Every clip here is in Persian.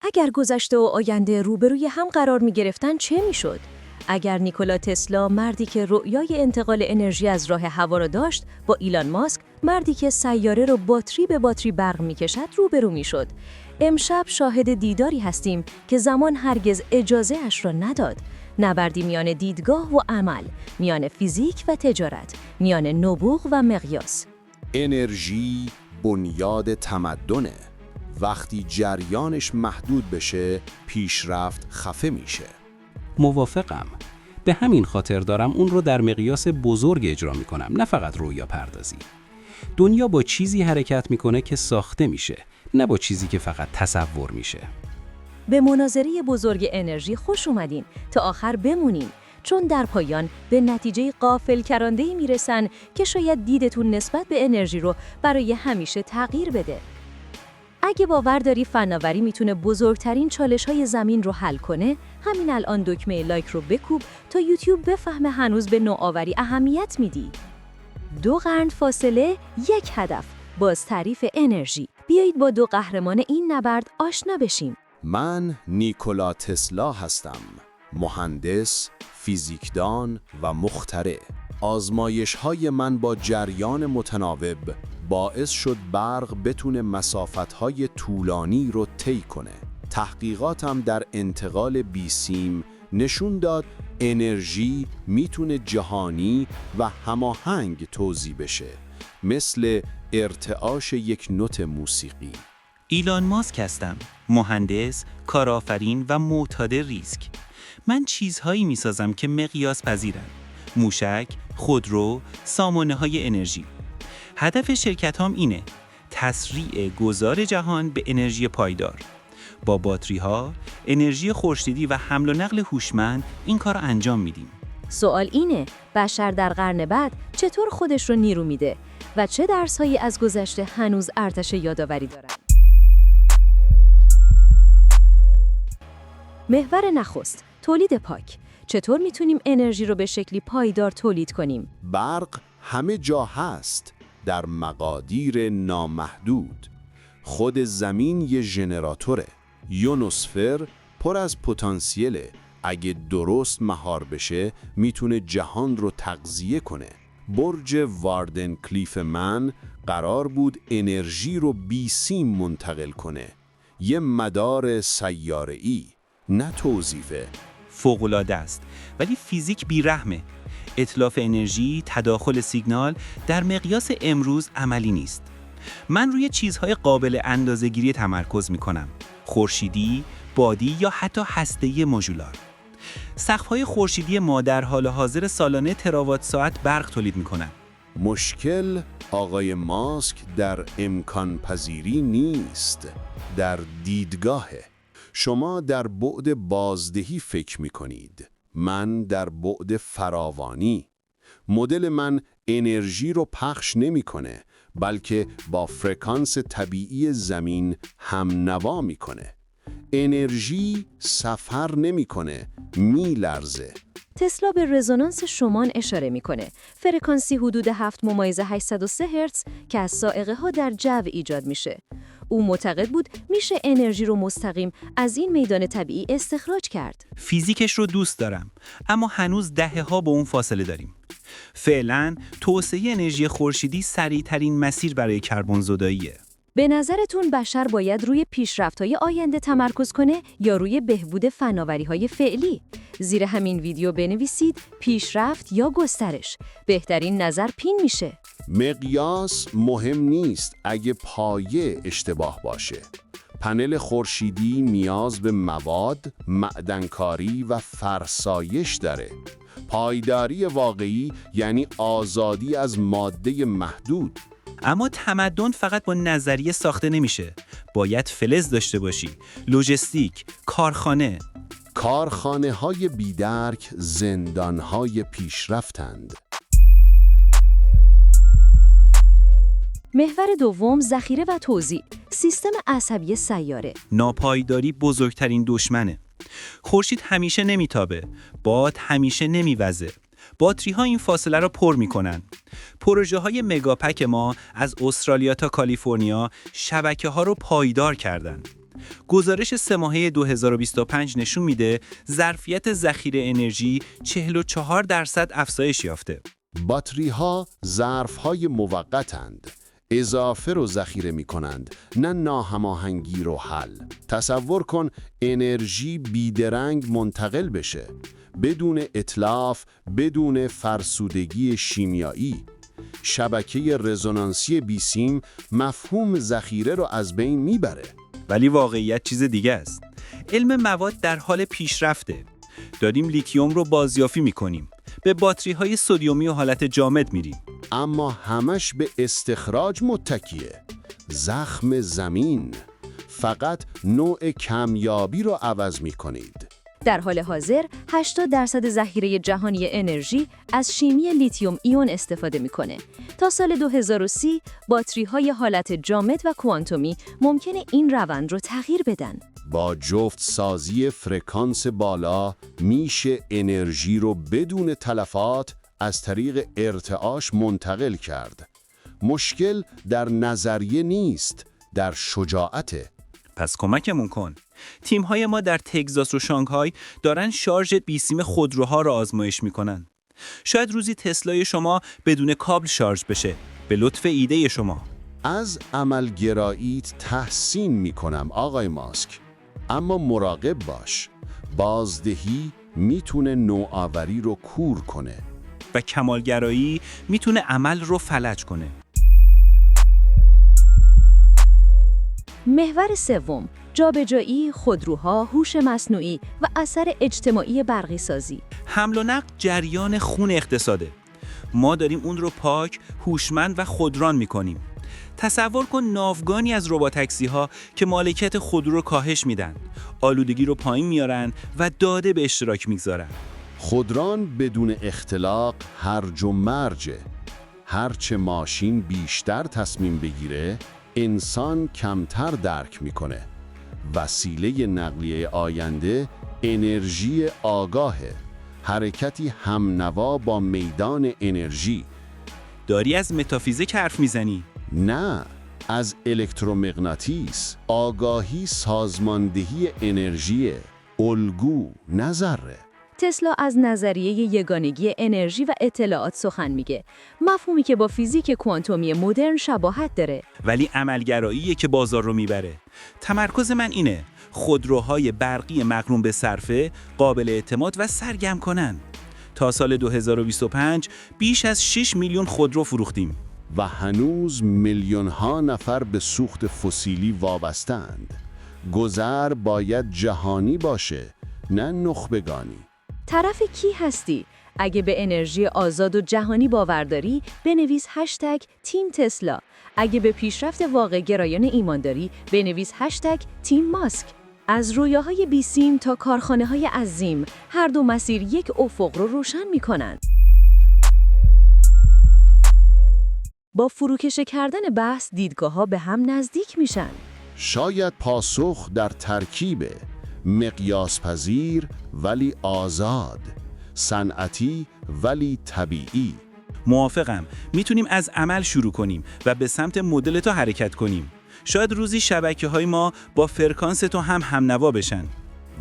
اگر گذشته و آینده روبروی هم قرار می گرفتن چه می شد؟ اگر نیکولا تسلا، مردی که رؤیای انتقال انرژی از راه هوا را داشت، با ایلان ماسک، مردی که سیاره رو باتری به باتری برق می کشد، روبرو می شد. امشب شاهد دیداری هستیم که زمان هرگز اجازه اش را نداد. نبردی میان دیدگاه و عمل، میان فیزیک و تجارت، میان نبوغ و مقیاس. انرژی بنیاد تمدنه. وقتی جریانش محدود بشه، پیشرفت خفه میشه. موافقم. به همین خاطر دارم اون رو در مقیاس بزرگ اجرا میکنم، نه فقط رویا پردازی. دنیا با چیزی حرکت میکنه که ساخته میشه، نه با چیزی که فقط تصور میشه. به مناظره بزرگ انرژی خوش اومدین، تا آخر بمونین، چون در پایان به نتیجه غافلگیرانه‌ای میرسن که شاید دیدتون نسبت به انرژی رو برای همیشه تغییر بده. اگه باور داری فناوری میتونه بزرگترین چالش‌های زمین رو حل کنه، همین الان دکمه لایک رو بکوب تا یوتیوب بفهمه هنوز به نوآوری اهمیت میدی. 2 قرن فاصله، 1 هدف، باز تعریف انرژی. بیایید با 2 قهرمان این نبرد آشنا بشیم. من نیکولا تسلا هستم، مهندس، فیزیکدان و مخترع. آزمایش‌های من با جریان متناوب باعث شد برق بتونه مسافت‌های طولانی رو طی کنه. تحقیقاتم در انتقال بیسیم نشون داد انرژی میتونه جهانی و هماهنگ توزیع بشه، مثل ارتعاش یک نوت موسیقی. ایلان ماسک هستم، مهندس، کارآفرین و معتاد ریسک. من چیزهایی میسازم که مقیاس پذیرن: موشک، خودرو، سامانه‌های انرژی. هدف شرکتام اینه: تسریع گذار جهان به انرژی پایدار. با باتری‌ها، انرژی خورشیدی و حمل و نقل هوشمند این کار رو انجام میدیم. سوال اینه، بشر در قرن بعد چطور خودش رو نیرو میده و چه درس‌هایی از گذشته هنوز ارتش یادآوری دارن؟ محور نخست، تولید پاک. چطور میتونیم انرژی رو به شکلی پایدار تولید کنیم؟ برق همه جا هست، در مقادیر نامحدود. خود زمین یه ژنراتوره. یونوسفر پر از پتانسیله. اگه درست مهار بشه میتونه جهان رو تغذیه کنه. برج واردن کلیف من قرار بود انرژی رو بیسیم منتقل کنه. یه مدار سیاره‌ای، نه توزیعه. فوق‌العاده است، ولی فیزیک بی‌رحمه. اتلاف انرژی، تداخل سیگنال در مقیاس امروز عملی نیست. من روی چیزهای قابل اندازه‌گیری تمرکز می‌کنم: خورشیدی، بادی یا حتی هسته‌ای مژولار. سقف‌های خورشیدی ما در حال حاضر سالانه تراوات ساعت برق تولید می‌کنند. مشکل آقای ماسک در امکان پذیری نیست، در دیدگاهه. شما در بعد بازدهی فکر می‌کنید، من در بعد فراوانی. مدل من انرژی رو پخش نمی‌کنه، بلکه با فرکانس طبیعی زمین هم نوا می‌کنه. انرژی سفر نمی‌کنه، می‌لرزه. تسلا به رزونانس شومان اشاره میکنه، فرکانسی حدود 7.803 هرتز که از سائقه‌ها در جو ایجاد میشه. او معتقد بود میشه انرژی رو مستقیم از این میدان طبیعی استخراج کرد. فیزیکش رو دوست دارم، اما هنوز دهه‌ها با اون فاصله داریم. فعلاً توسعه انرژی خورشیدی سریع‌ترین مسیر برای کربن زداییه. به نظرتون بشر باید روی پیشرفت‌های آینده تمرکز کنه یا روی بهبود فناوری‌های فعلی؟ زیر همین ویدیو بنویسید پیشرفت یا گسترش. بهترین نظر پین میشه. مقیاس مهم نیست اگه پایه اشتباه باشه. پنل خورشیدی نیاز به مواد، معدنکاری و فرسایش داره. پایداری واقعی یعنی آزادی از ماده محدود. اما تمدن فقط با نظریه ساخته نمیشه. باید فلز داشته باشی، لوجستیک، کارخانه. کارخانه‌های بیدرک زندان‌های پیشرفتند. محور دوم، ذخیره و توزیع، سیستم عصبی سیاره. ناپایداری بزرگترین دشمنه. خورشید همیشه نمیتابه، باد همیشه نمیوزه. باتری ها این فاصله را پر میکنن. پروژه های مگاپک ما از استرالیا تا کالیفرنیا شبکه ها رو پایدار کردن. گزارش 3 ماهه 2025 نشون میده ظرفیت ذخیره انرژی 44% افزایش یافته. باتری‌ها ظرف‌های موقتند. اضافه رو ذخیره می‌کنند، نه ناهماهنگی رو حل. تصور کن انرژی بیدرنگ منتقل بشه، بدون اتلاف، بدون فرسودگی شیمیایی. شبکه رزونانسی بیسیم مفهوم ذخیره رو از بین میبره. ولی واقعیت چیز دیگه است. علم مواد در حال پیشرفته. داریم لیتیوم رو بازیافی می‌کنیم. به باتری‌های سدیومی و حالت جامد میریم. اما همش به استخراج متکیه. زخم زمین. فقط نوع کمیابی رو عوض می‌کنید. در حال حاضر 80% ذخیره جهانی انرژی از شیمی لیتیوم ایون استفاده میکنه. تا سال 2030 باتری‌های حالت جامد و کوانتومی ممکنه این روند رو تغییر بدن. با جفت سازی فرکانس بالا میشه انرژی رو بدون تلفات از طریق ارتعاش منتقل کرد. مشکل در نظریه نیست، در شجاعته. پس کمکمون کن. تیم‌های ما در تگزاس و شانگهای دارن شارژ بیسیم خودروها را آزمایش میکنن. شاید روزی تسلای شما بدون کابل شارژ بشه، به لطف ایده شما. از عملگراییت تحسین میکنم آقای ماسک، اما مراقب باش. بازدهی میتونه نوآوری رو کور کنه و کمالگرایی میتونه عمل رو فلج کنه. محور سوم، جابجایی، خودروها، هوش مصنوعی و اثر اجتماعی برقی سازی. حمل و نقل جریان خون اقتصاده. ما داریم اون رو پاک، هوشمند و خودران میکنیم. تصور کن ناوگانی از رباتاکسی‌ها که مالکیت خودرو رو کاهش میدن، آلودگی رو پایین میارن و داده به اشتراک میگذارن. خودران بدون اختلاق هرج و مرجه. هرچه ماشین بیشتر تصمیم بگیره، انسان کمتر درک میکنه. وسیله نقلیه آینده انرژی آگاهه، حرکتی همنوا با میدان انرژی. داری از متافیزیک حرف میزنی؟ نه، از الکترومغناطیس. آگاهی سازماندهی انرژی، الگو، نه ذره. تسلا از نظریه یگانگی انرژی و اطلاعات سخن میگه، مفهومی که با فیزیک کوانتومی مدرن شباهت داره. ولی عملگراییه که بازار رو میبره. تمرکز من اینه، خودروهای برقی مقرون به صرفه، قابل اعتماد و سرگرم کنن. تا سال 2025 بیش از 6 میلیون خودرو فروختیم. و هنوز میلیون‌ها نفر به سوخت فسیلی وابسته‌اند. گذر باید جهانی باشه، نه نخبگانی. طرف کی هستی؟ اگه به انرژی آزاد و جهانی باور داری، بنویس #تیم تسلا. اگه به پیشرفت واقع گرایانه ایمان داری، بنویس #تیم ماسک. از رویاهای بیسیم تا کارخانه‌های عظیم، هر دو مسیر یک افق رو روشن می‌کنن. با فروکشه کردن بحث، دیدگاه‌ها به هم نزدیک میشن. شاید پاسخ در ترکیبه، مقیاس پذیر ولی آزاد، صنعتی ولی طبیعی. موافقم. میتونیم از عمل شروع کنیم و به سمت مدل تو حرکت کنیم. شاید روزی شبکه‌های ما با فرکانس تو هم نوا بشن.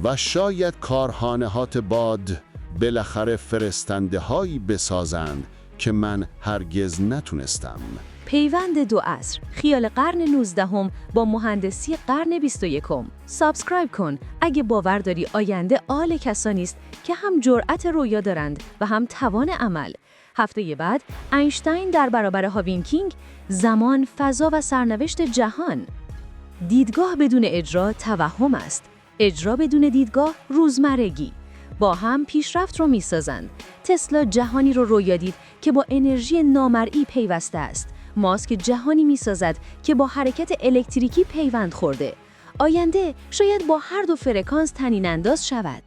و شاید کارخانه‌هات باد بالاخره فرستنده هایی بسازند که من هرگز نتونستم. پیوند دو عصر، خیال قرن 19 با مهندسی قرن 21. سابسکرایب کن اگه باور داری آینده آل کسانی است که هم جرأت رویا دارند و هم توان عمل. هفته بعد اینشتین در برابر هاوکینگ، زمان، فضا و سرنوشت جهان. دیدگاه بدون اجرا توهم است. اجرا بدون دیدگاه روزمرگی. با هم پیشرفت رو می‌سازند. تسلا جهانی رو رویا دید که با انرژی نامرئی پیوسته است. ماسک جهانی می‌سازد که با حرکت الکتریکی پیوند خورده. آینده شاید با هر دو فرکانس طنین‌انداز شود.